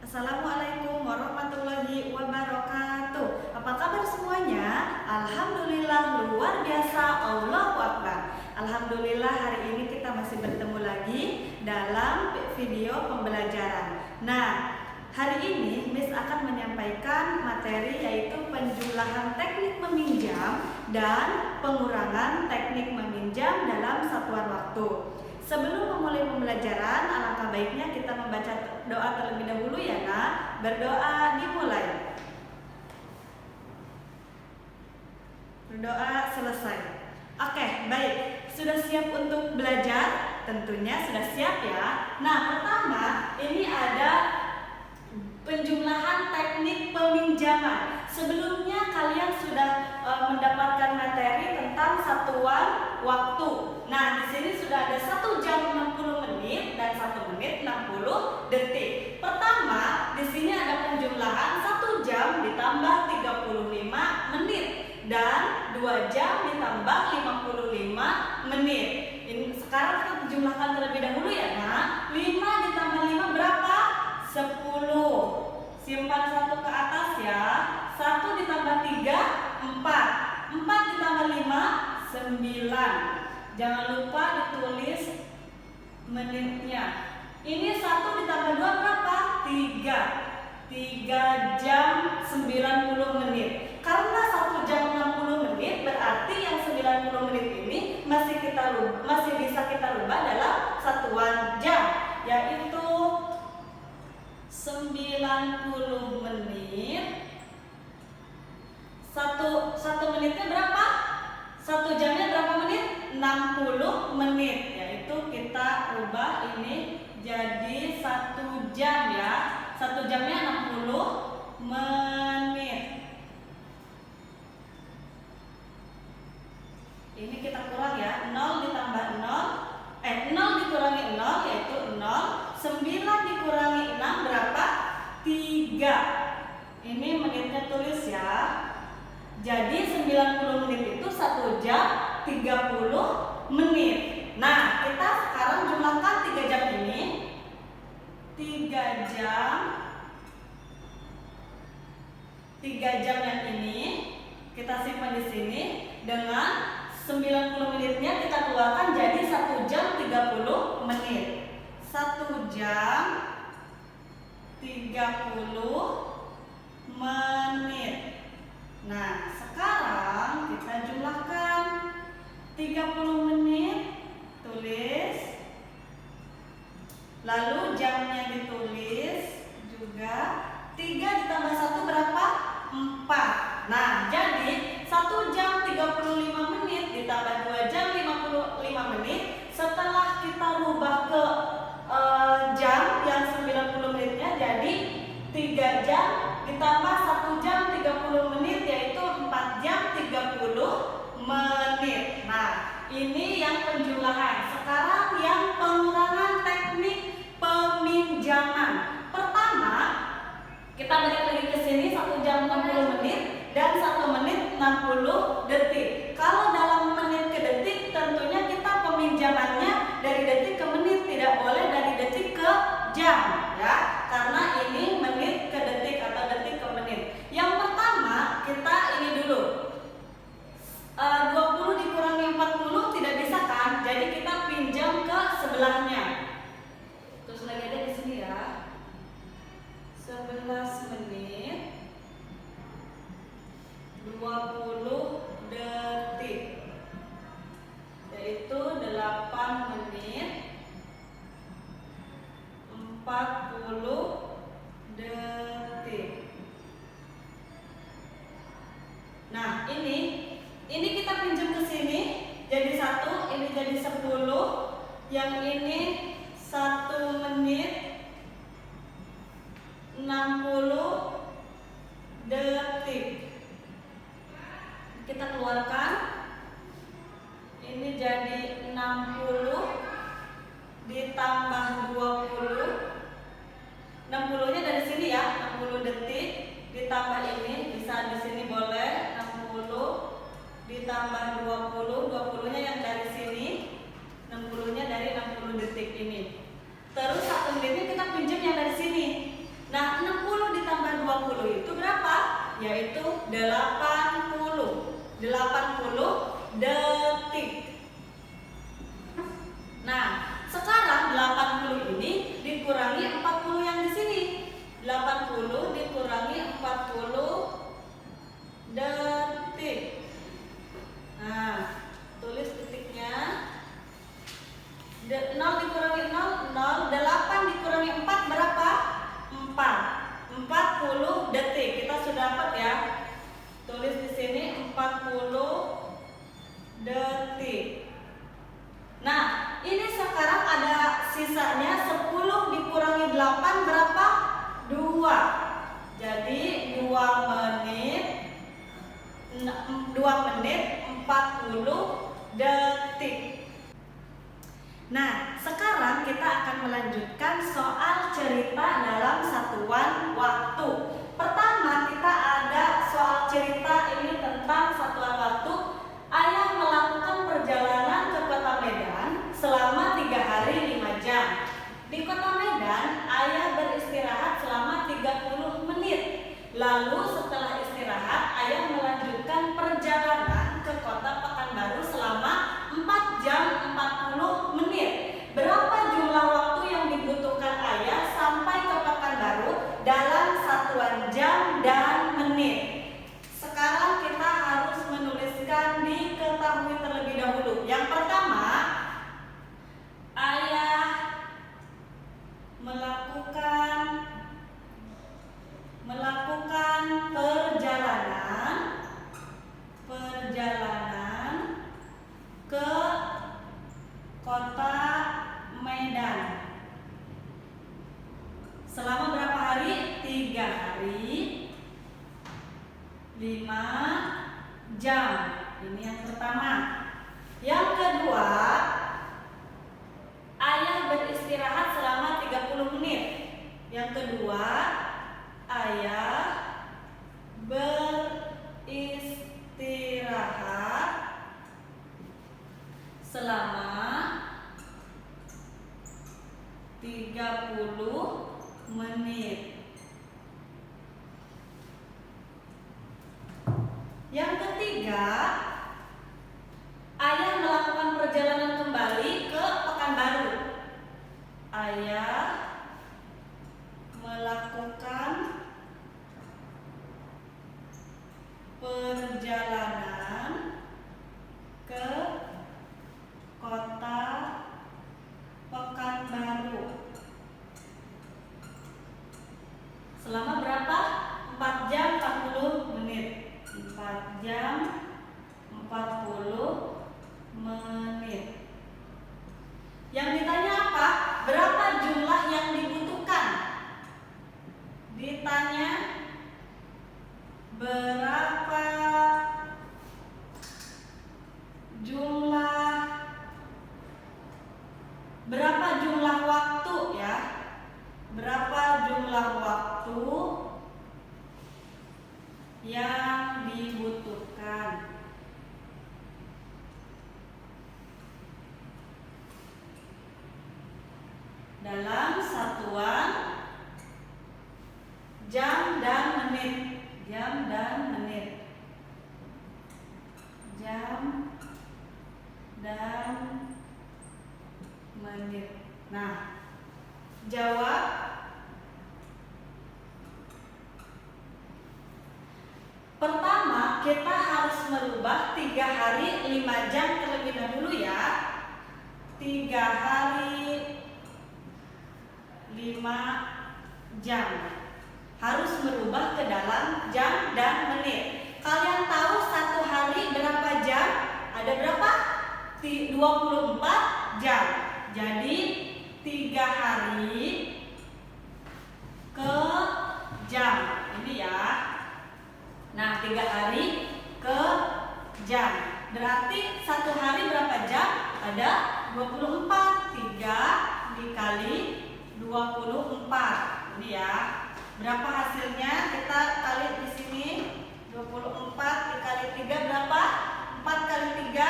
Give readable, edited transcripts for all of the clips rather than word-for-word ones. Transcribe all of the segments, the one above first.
Assalamualaikum warahmatullahi wabarakatuh. Apa kabar semuanya? Alhamdulillah luar biasa, Allahu Akbar. Alhamdulillah hari ini kita masih bertemu lagi dalam video pembelajaran. Nah, hari ini Miss akan menyampaikan materi yaitu penjumlahan teknik meminjam dan pengurangan teknik meminjam dalam satuan waktu. Sebelum memulai pembelajaran, alangkah baiknya kita membaca doa terlebih dahulu ya nak. Berdoa dimulai. Berdoa selesai. Oke, baik. Sudah siap untuk belajar? Tentunya sudah siap ya. Nah, pertama ini ada penjumlahan teknik peminjaman. Sebelumnya kalian sudah mendapatkan materi tentang satuan waktu. Nah, di sini sudah ada 1 jam 60 menit dan 1 menit 60 detik. Pertama, di sini ada penjumlahan 1 jam ditambah 35 menit dan 2 jam ditambah 55 menit. Ini sekarang kita jumlahkan terlebih dahulu ya, Nak. 5 ditambah 5 berapa? 10. Simpan 1 ke atas ya. 1 ditambah 3, 4. 4 ditambah 5, 9. Jangan lupa ditulis menitnya. Ini 1 ditambah 2 berapa? 3. 3 jam 90 menit. Karena 1 jam 60 menit berarti yang 90 menit ini masih bisa kita rubah dalam satuan jam, yaitu 90 menit. Satu menitnya berapa? 1 jamnya berapa menit? 60 menit. Yaitu kita rubah ini jadi 1 jam ya. 1 jamnya 60 menit. Ini kita kurang ya. 0 ditambah 0 dikurangi 0 yaitu 0. 9 dikurangi 6 berapa? 3. Ini menitnya tulis ya. Jadi 90 menit itu 1 jam 30 menit. Nah, kita sekarang jumlahkan 3 jam ini. 3 jam yang ini kita simpan di sini dengan 90 menitnya kita keluarkan jadi 1 jam 30 menit. 1 jam 30 menit. Nah, sekarang kita jumlahkan 30 menit, tulis. Lalu jamnya ditulis juga. 3 ditambah 1 berapa? 4. Nah, jadi 1 jam 35 menit ditambah 2 jam 55 menit. Setelah kita rubah ke jam yang 90 menitnya jadi 3 jam ditambah 1 jam 30 menit yaitu 4 jam 30 menit. Nah, ini yang penjumlahan. Sekarang yang pengurangan teknik peminjaman. Pertama, kita balik lagi ke sini 1 jam 60 menit dan 1 menit 60 detik. Kalau dalam menit ke detik tentunya kita peminjamannya dari detik ke menit, tidak boleh dari detik ke jam ya. Karena ini menit ke detik atau detik ke menit. Yang pertama kita ini dulu. 20 dikurangi 40 tidak bisa kan? Jadi kita pinjam ke sebelahnya. Terus lagi ada di sini ya. 11 menit 20 detik. Yaitu 8 menit 40 detik. Nah, ini kita pinjam ke sini jadi 1, ini jadi 10. Yang ini 1 menit 60 detik. Kita keluarkan. Ini jadi 60 ditambah 20. 60-nya dari sini ya, 60 detik ditambah ini bisa di sini boleh 60 ditambah 20. 20-nya yang dari sini, 60-nya dari 60 detik ini. Terus 1 menitnya kita pinjam yang dari sini. Nah, detik. Nah, sekarang 80 ini dikurangi 40 yang di sini. 80 dikurangi 40 detik. Nah, tulis detiknya. 0 dikurangi 0, 0. 8 dikurangi 4 berapa? 40 detik. Kita sudah dapat ya. Tulis di sini 40 detik. Nah, ini sekarang ada sisanya 10 dikurangi 8 berapa? 2. Jadi 2 menit 40 detik. Nah, sekarang kita akan melanjutkan soal cerita dalam satuan waktu. Pertama, kita ada soal cerita ini tentang satuan waktu. Ayah melakukan perjalanan ke kota Medan selama 3 hari 5 jam. Di kota Medan, ayah beristirahat selama 30 menit. Lalu setelah istirahat, ayah melanjutkan perjalanan ke kota Pekanbaru selama 4 jam 40 menit. Berapa jumlah waktu yang dibutuhkan ayah sampai ke Pekanbaru dalam satuan jam dan menit? Sekarang kita harus menuliskan diketahui terlebih dahulu. Yang pertama, ayah melakukan perjalanan ke kota Medan selama berapa hari? 3 hari 5 jam. Ini yang pertama. Yang kedua, ayah beristirahat selama 30 menit. Yang kedua, ayah beristirahat selama 30 menit. Yang ketiga, ayah melakukan perjalanan kembali ke Pekanbaru. Ayah melakukan perjalanan ke kota Pekanbaru selama berapa? 4 jam 40 menit. 4 jam 40 menit. Yang ditanya apa? Berapa jumlah yang dibutuhkan? Ditanya berapa jumlah waktu ya? Berapa jumlah waktu yang dibutuhkan? Dalam satuan jam dan menit. Jam dan menit. Jam dan menit. Nah, jawab. Pertama, kita harus merubah 3 hari 5 jam terlebih dahulu ya. 3 hari 5 jam. Harus merubah ke dalam jam dan menit. Kalian tahu 1 hari berapa jam? Ada berapa? 24 jam. Jadi 3 hari ke jam. Ini ya. Nah, 3 hari ke jam. Berarti 1 hari berapa jam? Ada 24. 3 dikali 24. Ini ya. Berapa hasilnya? Kita kali di sini. 24 dikali 3 berapa? 4 kali 3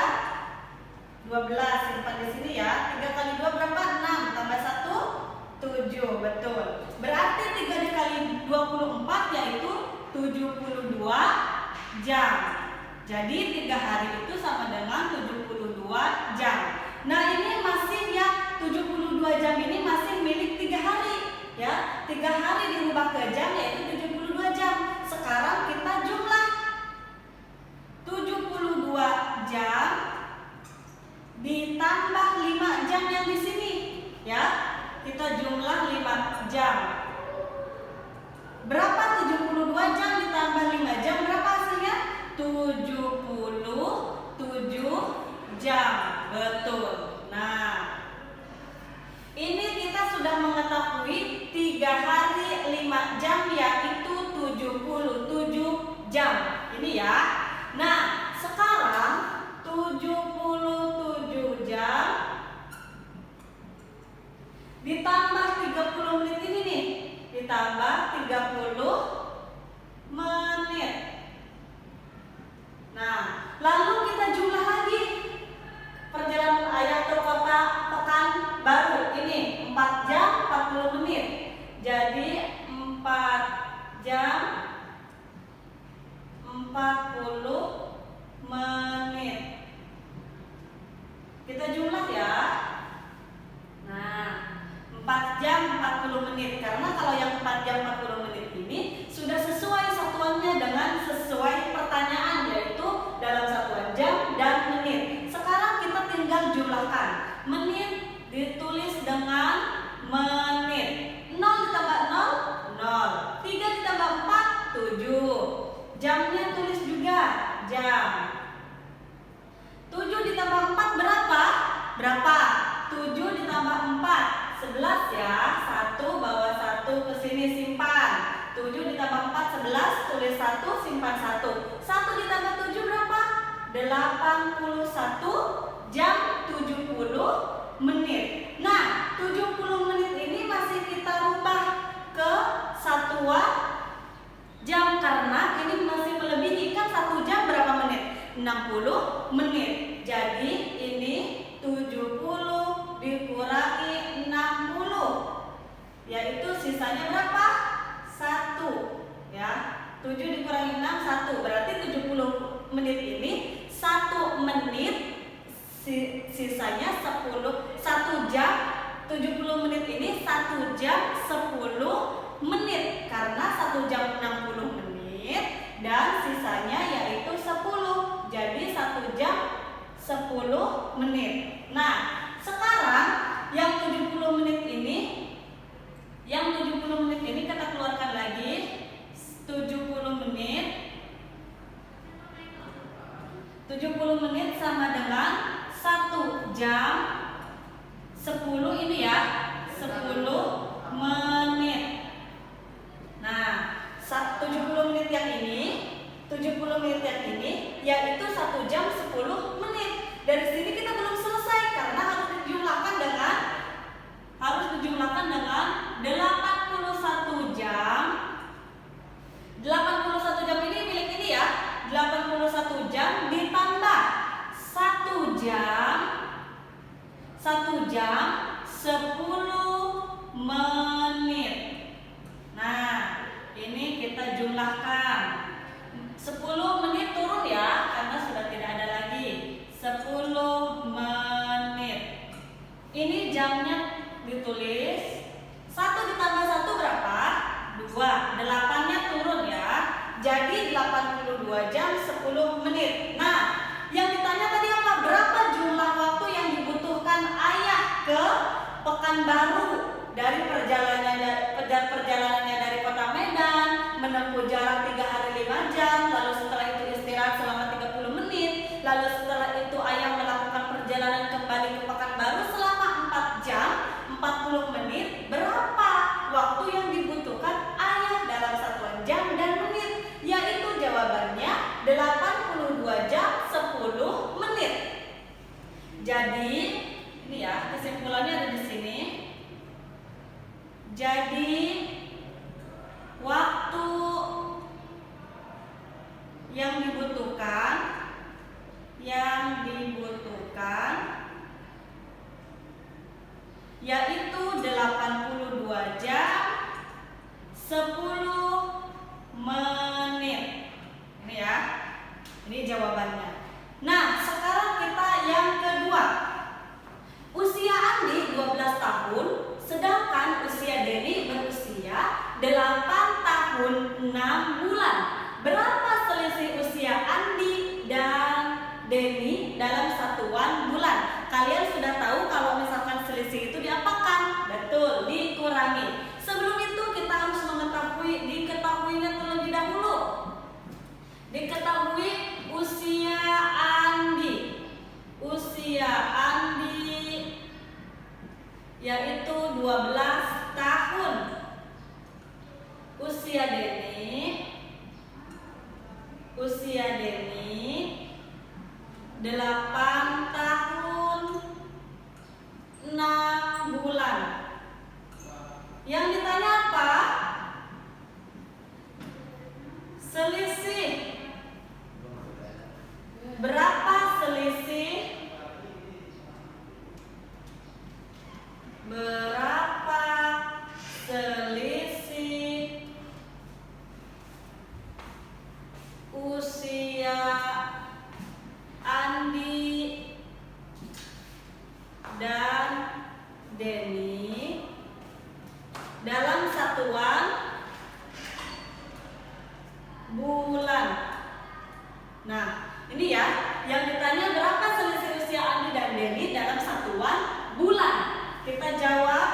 12. Simpan di sini ya. 3 kali 2 berapa? 6. Tambah 1 7. Betul. Berarti 3 dikali 24 yaitu 72 jam. Jadi 3 hari itu sama dengan 72 jam. Nah, ini masih yang 72 jam ini masih milik 3 hari ya. 3 hari dirubah ke jam yaitu 72 jam. Sekarang kita jumlah 72 jam ditambah 5 jam yang di sini ya. Kita jumlah 5 jam. Berapa 72 jam ditambah 5 jam? Berapa hasilnya? 77 jam. Betul. Nah, ini kita sudah mengetahui 3 hari 5 jam yaitu 77 jam. Ini ya. Nah, sekarang 77 jam ditambah 30 menit ini nih. Ditambah 30 menit. Nah, lalu kita jumlah lagi perjalanan ayah ke kota Pekanbaru. Ini 4 jam 40 menit. Jadi 4 jam 40 menit. Kita jumlah ya. Nah, 4 jam 40 menit. Karena kalau yang 4 jam 40 menit ini sudah sesuai satuannya dengan sesuai pertanyaan, yaitu dalam satuan jam dan menit. Sekarang kita tinggal jumlahkan. Menit ditulis dengan menit. 0 ditambah 0, 0. 3 ditambah 4, 7. Jamnya tulis juga jam. 7 ditambah 4 berapa? Berapa? 7 ditambah 4, 11 ya. 1 bawa 1 ke sini simpan. 7 ditambah 4, 11, tulis 1, simpan 1. 1 ditambah 7 berapa? 81 jam 70 menit. Nah, 70 menit ini masih kita rubah ke satuan jam karena ini masih melebihi. Kan 1 jam berapa menit? 60 menit. Jadi ini 70 dikurangi 60, yaitu sisanya berapa? 1 ya. 7 dikurangi 6, 1. Berarti 70 menit ini 1 menit, sisanya 1 jam. 70 menit ini 1 jam 10 menit. Karena 1 jam 60 menit dan sisanya yaitu 10. Jadi 1 jam 10 menit. Nah, sekarang yang 70 menit ini kita keluarkan lagi. 70 menit 70 menit sama dengan 1 jam 10 ini ya, 10 menit. Nah, 70 menit yang ini, 70 menit yang ini yaitu 1 jam 10 menit. Dari sini kita belum selesai karena harus dijumlahkan dengan 81 jam. 81 jam ini milik ini ya. 81 jam ditambah 1 jam 10 menit. Nah, ini kita jumlahkan. 10 menit turun ya karena sudah tidak ada lagi. 10 menit. Ini jamnya ditulis 1 ditambah 1 berapa? 2. 8-nya turun ya. Jadi 82 jam 10 menit. Nah, yang ditanya tadi apa? Berapa jumlah waktu yang dibutuhkan ayah ke Pekanbaru dari perjalanannya dari Kota Medan menempuh jarak 3 hari 5 jam, lalu setelah itu istirahat selama 30 menit, lalu setelah itu ayah melakukan perjalanan kembali ke Pekanbaru selama 4 jam 40 menit. Berapa waktu yang dibutuhkan ayah dalam satuan jam dan menit? Yaitu jawabannya 82 jam 10 menit. Jadi ini ya, kesimpulannya ada di sini. Jadi waktu yang dibutuhkan yaitu 82 jam 10 menit. Ini ya. Ini jawabannya. Nah, sekarang kita yang kedua. Usia Andi 12 tahun, sedangkan usia Denny berusia 8 tahun 6 bulan. Berapa selisih usia Andi dan Denny dalam satuan bulan? Kalian sudah tahu kalau misalkan selisih itu diapakan? Betul, dikurangi. Sebelum itu kita harus diketahuinya terlebih dahulu. Diketahui usia Andi. Usia Andi yaitu 12 tahun. Usia Denny 8 tahun 6 bulan. Yang ditanya apa? Selisih. Berapa selisih? Berapa selisih usia Andi dan Denny dalam satuan bulan? Nah, ini ya, yang ditanya berapa selisih usia Andi dan Denny dalam satuan bulan. Kita jawab.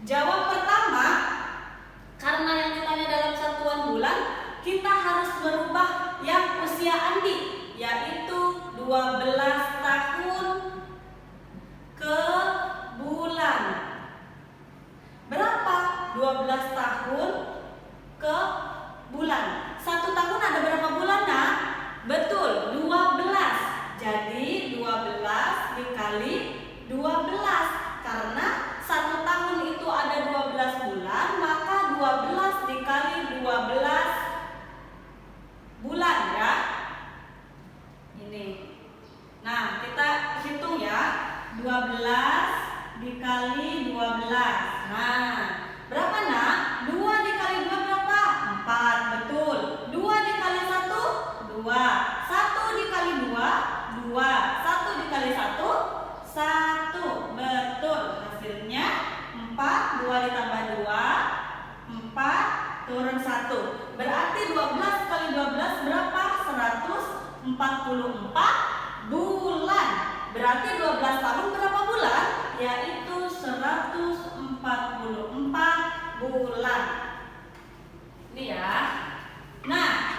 Jawab pertama, karena yang ditanya dalam satuan bulan, kita harus merubah yang usia Andi, yaitu 12 tahun ke bulan. Berapa 12 tahun ke bulan? 1 tahun ada berapa bulan, Nak? Betul, 12. Jadi 12 dikali 12. Karena 1 tahun itu ada 12 bulan, maka 12 dikali 12 bulan ya. Ini. Nah, kita hitung ya. 12 dikali 12. Nah, berapa, Nak? 2 dikali 2 berapa? 4, betul. 2 dikali 1, 2. 1 dikali 2, 2. 1 dikali 1, 1. Betul. Hasilnya 4, 2 ditambah 2, 4, turun 1. Berarti 12 kali 12 berapa? 144 bulan. Berarti 12 tahun berapa bulan? Yaitu 144 bulan. Ini ya. Nah,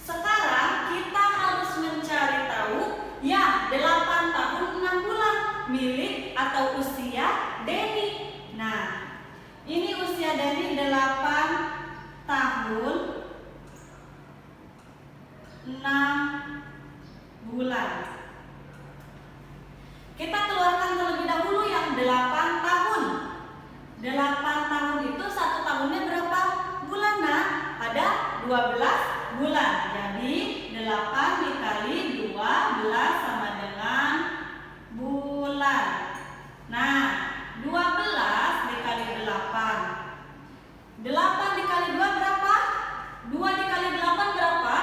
sekarang kita harus mencari tahu ya 8 tahun 6 bulan milik atau usia Denny. Nah, ini usia Denny 8 tahun 6 bulan. Kita keluarkan terlebih dahulu yang 8 tahun. 8 tahun itu 1 tahunnya berapa bulan, Nak? Ada 12 bulan. Jadi 8 dikali 12 sama dengan bulan. Nah, 12 dikali 8. 8 dikali 2 berapa? 2 dikali 8 berapa?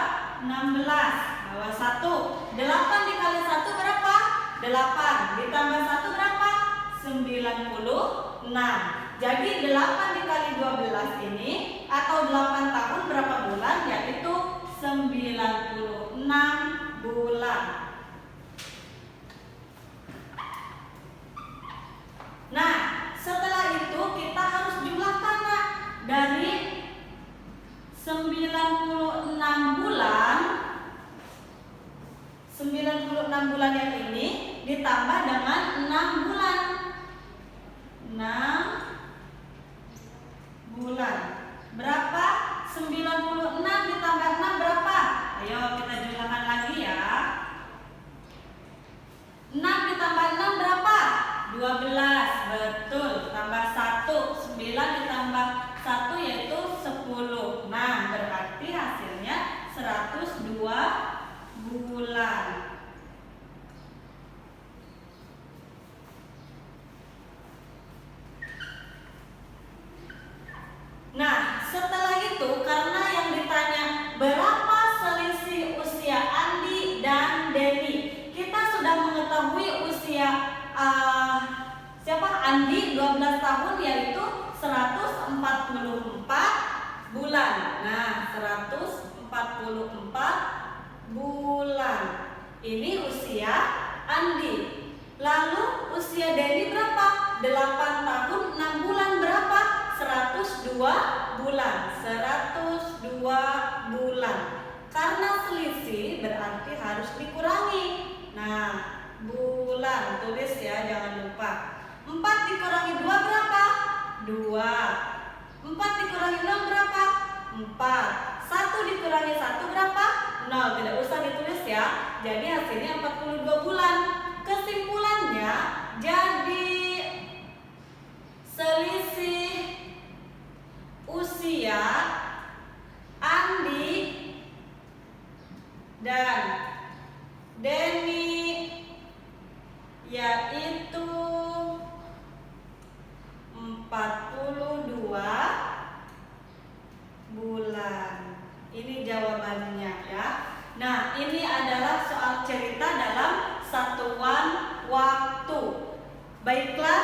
16. Bawah 1. 8 dikali 1 berapa? 8. Ditambah 1 berapa? 96. Jadi 8 dikali 12 ini atau 8 tahun berapa bulan? Yaitu 96 bulan. Nah, setelah itu kita harus jumlahkan, Nak. Dari 96 bulan, 96 bulan yang ini ditambah dengan 6 bulan. 6 bulan. Berapa? 96 ditambah 6 berapa? Ayo kita jumlahkan lagi ya. 6 ditambah 6 berapa? 12. Betul. Tambah 1. 9 ditambah 1 yaitu 10. Nah, berarti hasilnya 102 bulan. Nah, setelah itu karena Andi 12 tahun yaitu 144 bulan. Nah, 144 bulan. Ini usia Andi. Lalu usia Denny berapa? 8 tahun 6 bulan berapa? 102 bulan. 102 bulan. Karena selisih berarti harus dikurangi. Nah, bulan tulis ya, jangan lupa. 4 dikurangi 2 berapa? 2. 4 dikurangi 0 berapa? 4. 1 dikurangi 1 berapa? 0. Tidak usah ditulis ya. Jadi hasilnya 42 bulan. Kesimpulannya, jadi selisih usia Andi dan Denny yaitu 42 bulan. Ini jawabannya ya. Nah, ini adalah soal cerita dalam satuan waktu. Baiklah,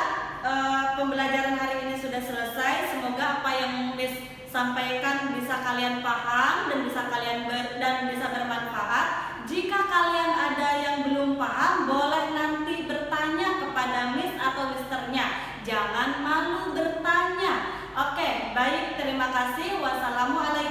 pembelajaran hari ini sudah selesai. Semoga apa yang Miss sampaikan bisa kalian paham dan bisa bisa bermanfaat. Jika kalian ada yang belum paham, boleh nanti bertanya kepada Miss atau Misternya. Jangan malu bertanya. Oke, baik, terima kasih. Wassalamualaikum.